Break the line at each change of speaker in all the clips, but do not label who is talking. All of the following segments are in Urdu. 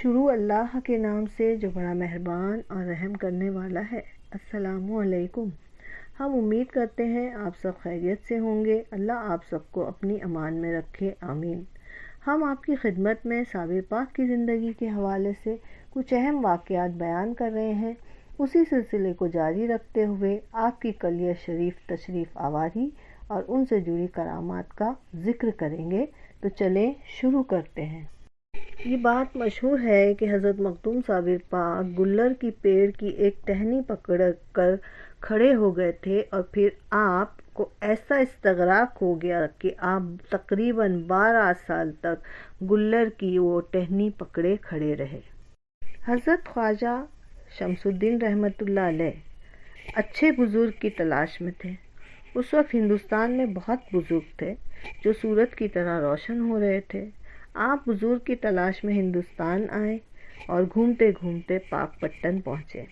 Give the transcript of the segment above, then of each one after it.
شروع اللہ کے نام سے جو بڑا مہربان اور رحم کرنے والا ہے۔ السلام علیکم۔ ہم امید کرتے ہیں آپ سب خیریت سے ہوں گے۔ اللہ آپ سب کو اپنی امان میں رکھے، آمین۔ ہم آپ کی خدمت میں صابر پاک کی زندگی کے حوالے سے کچھ اہم واقعات بیان کر رہے ہیں۔ اسی سلسلے کو جاری رکھتے ہوئے آپ کی کلیہ شریف تشریف آوری اور ان سے جڑی کرامات کا ذکر کریں گے۔ تو چلیں شروع کرتے ہیں۔ یہ بات مشہور ہے کہ حضرت مخدوم صابر پاک گلر کی پیڑ کی ایک ٹہنی پکڑ کر کھڑے ہو گئے تھے اور پھر آپ کو ایسا استغراق ہو گیا کہ آپ تقریباً 12 سال تک گلر کی وہ ٹہنی پکڑے کھڑے رہے۔ حضرت خواجہ شمس الدین رحمۃ اللہ علیہ اچھے بزرگ کی تلاش میں تھے۔ اس وقت ہندوستان میں بہت بزرگ تھے جو سورج کی طرح روشن ہو رہے تھے۔ آپ بزرگ کی تلاش میں ہندوستان آئے اور گھومتے گھومتے پاک پٹن پہنچے۔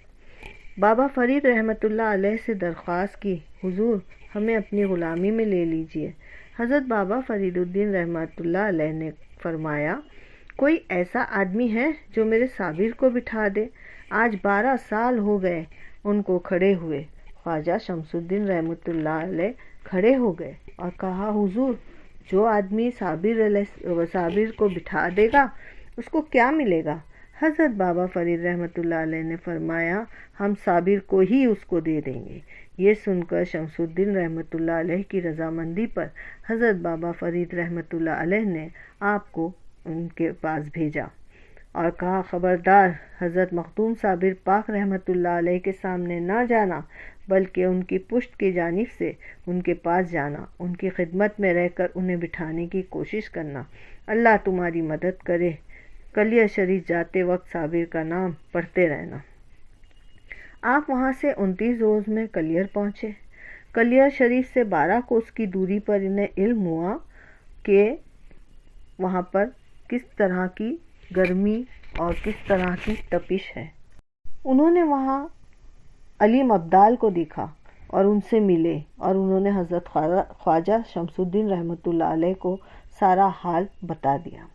بابا فرید رحمۃ اللہ علیہ سے درخواست کی، حضور ہمیں اپنی غلامی میں لے لیجئے۔ حضرت بابا فرید الدین رحمۃ اللہ علیہ نے فرمایا، کوئی ایسا آدمی ہے جو میرے صابر کو بٹھا دے؟ آج 12 سال ہو گئے ان کو کھڑے ہوئے۔ خواجہ شمس الدین رحمۃ اللہ علیہ کھڑے ہو گئے اور کہا، حضور جو آدمی صابر کو بٹھا دے گا اس کو کیا ملے گا؟ حضرت بابا فرید رحمۃ اللہ علیہ نے فرمایا، ہم صابر کو ہی اس کو دے دیں گے۔ یہ سن کر شمس الدین رحمۃ اللہ علیہ کی رضامندی پر حضرت بابا فرید رحمۃ اللہ علیہ نے آپ کو ان کے پاس بھیجا اور کہا، خبردار حضرت مخدوم صابر پاک رحمۃ اللہ علیہ کے سامنے نہ جانا بلکہ ان کی پشت کی جانب سے ان کے پاس جانا، ان کی خدمت میں رہ کر انہیں بٹھانے کی کوشش کرنا۔ اللہ تمہاری مدد کرے۔ کلیہ شریف جاتے وقت صابر کا نام پڑھتے رہنا۔ آپ وہاں سے 29 روز میں کلیئر پہنچے۔ کلیئر شریف سے 12 کوس کی دوری پر انہیں علم ہوا کہ وہاں پر کس طرح کی گرمی اور کس طرح کی تپش ہے۔ انہوں نے وہاں علیم ابدال کو دیکھا اور ان سے ملے اور انہوں نے حضرت خواجہ شمس الدین رحمۃ اللہ علیہ کو سارا حال بتا دیا۔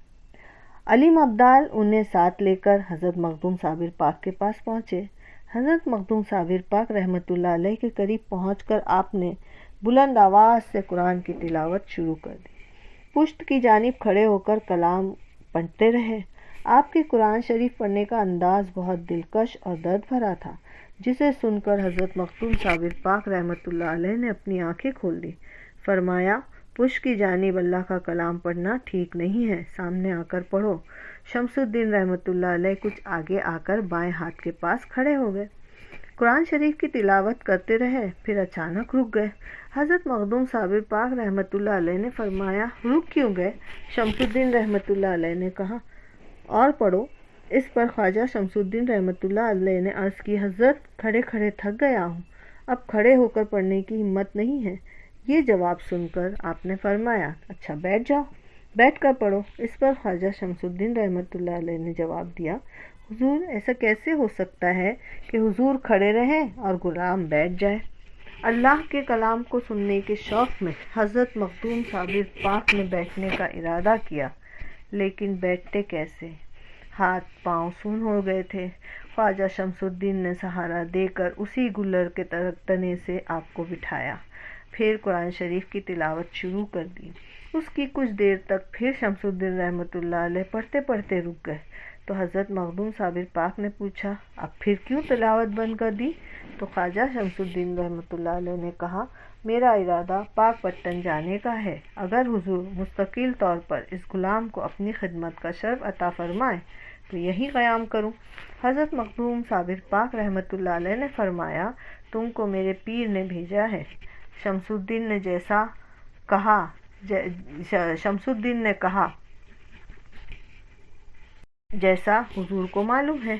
علیم ابدال انہیں ساتھ لے کر حضرت مخدوم صابر پاک کے پاس پہنچے۔ حضرت مخدوم صابر پاک رحمۃ اللہ علیہ کے قریب پہنچ کر آپ نے بلند آواز سے قرآن کی تلاوت شروع کر دی۔ پشت کی جانب کھڑے ہو کر کلام پڑھتے رہے۔ آپ کے قرآن شریف پڑھنے کا انداز بہت دلکش اور درد بھرا تھا، جسے سن کر حضرت مخدوم صابر پاک رحمۃ اللہ علیہ نے اپنی آنکھیں کھول دی۔ فرمایا، پشت کی جانب اللہ کا کلام پڑھنا ٹھیک نہیں ہے، سامنے آ کر پڑھو۔ شمس الدین رحمۃ اللہ علیہ کچھ آگے آ کر بائیں ہاتھ کے پاس کھڑے ہو گئے۔ قرآن شریف کی تلاوت کرتے رہے، پھر اچانک رک گئے۔ حضرت مخدوم صابر پاک رحمۃ اللہ علیہ نے فرمایا، رک کیوں گئے؟ شمس الدین رحمۃ اللہ علیہ نے کہا، اور پڑھو۔ اس پر خواجہ شمس الدین رحمۃ اللہ علیہ نے عرض کی، حضرت کھڑے کھڑے تھک گیا ہوں، اب کھڑے ہو کر پڑھنے کی ہمت نہیں ہے۔ یہ جواب سن کر آپ نے فرمایا، اچھا بیٹھ جاؤ، بیٹھ کر پڑھو۔ اس پر خواجہ شمس الدین رحمۃ اللہ علیہ نے جواب دیا، حضور ایسا کیسے ہو سکتا ہے کہ حضور کھڑے رہیں اور غلام بیٹھ جائے؟ اللہ کے کلام کو سننے کے شوق میں حضرت مخدوم صابر پاک نے بیٹھنے کا ارادہ کیا، لیکن بیٹھتے کیسے؟ ہاتھ پاؤں سون ہو گئے تھے۔ خواجہ شمس الدین نے سہارا دے کر اسی گلر کے تنے سے آپ کو بٹھایا، پھر قرآن شریف کی تلاوت شروع کر دی۔ اس کی کچھ دیر تک پھر شمس الدین رحمۃ اللہ علیہ پڑھتے پڑھتے رک گئے تو حضرت مخدوم صابر پاک نے پوچھا، اب پھر کیوں تلاوت بند کر دی؟ تو خواجہ شمس الدین رحمۃ اللہ علیہ نے کہا، میرا ارادہ پاک پٹن جانے کا ہے، اگر حضور مستقل طور پر اس غلام کو اپنی خدمت کا شرف عطا فرمائے تو یہی قیام کروں۔ حضرت مخدوم صابر پاک رحمۃ اللہ علیہ نے فرمایا، تم کو میرے پیر نے بھیجا ہے۔ شمس الدین نے کہا، جیسا حضور کو معلوم ہے۔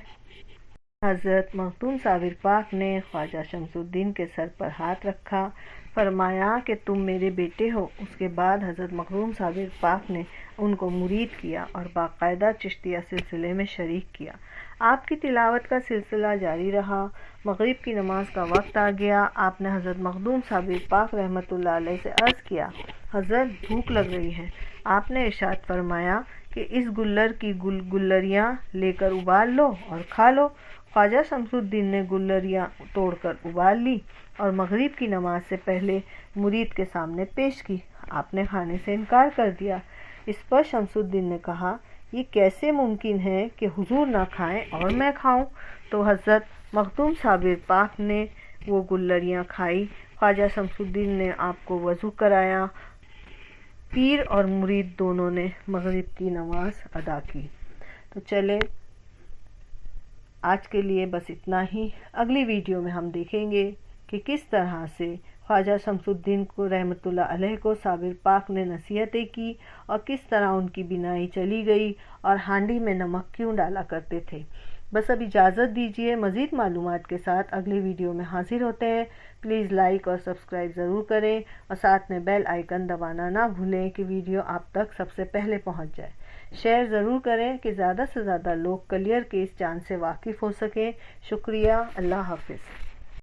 حضرت مخدوم صابر پاک نے خواجہ شمس الدین کے سر پر ہاتھ رکھا، فرمایا کہ تم میرے بیٹے ہو۔ اس کے بعد حضرت مخدوم صابر پاک نے ان کو مرید کیا اور باقاعدہ چشتیہ سلسلے میں شریک کیا۔ آپ کی تلاوت کا سلسلہ جاری رہا۔ مغرب کی نماز کا وقت آ گیا۔ آپ نے حضرت مخدوم صابر پاک رحمۃ اللہ علیہ سے عرض کیا، حضرت بھوک لگ رہی ہے۔ آپ نے ارشاد فرمایا، کہ اس گلر کی گلریاں لے کر ابال لو اور کھا لو۔ خواجہ شمس الدین نے گلریاں توڑ کر ابال لی اور مغرب کی نماز سے پہلے مرید کے سامنے پیش کی۔ آپ نے کھانے سے انکار کر دیا۔ اس پر شمس الدین نے کہا، یہ کیسے ممکن ہے کہ حضور نہ کھائیں اور میں کھاؤں؟ تو حضرت مخدوم صابر پاک نے وہ گلریاں کھائی۔ خواجہ شمس الدین نے آپ کو وضو کرایا۔ پیر اور مرید دونوں نے مغرب کی نماز ادا کی۔ تو چلے آج کے لیے بس اتنا ہی۔ اگلی ویڈیو میں ہم دیکھیں گے کہ کس طرح سے خواجہ شمس الدین کو رحمۃ اللہ علیہ کو صابر پاک نے نصیحتیں کی اور کس طرح ان کی بینائی چلی گئی اور ہانڈی میں نمک کیوں ڈالا کرتے تھے۔ بس اب اجازت دیجیے، مزید معلومات کے ساتھ اگلی ویڈیو میں حاضر ہوتے ہیں۔ پلیز لائک اور سبسکرائب ضرور کریں اور ساتھ میں بیل آئیکن دبانا نہ بھولیں کہ ویڈیو آپ تک سب سے پہلے پہنچ جائے۔ شیئر ضرور کریں کہ زیادہ سے زیادہ لوگ کلیئر کے اس چاند سے واقف ہو سکیں۔ شکریہ، اللہ حافظ۔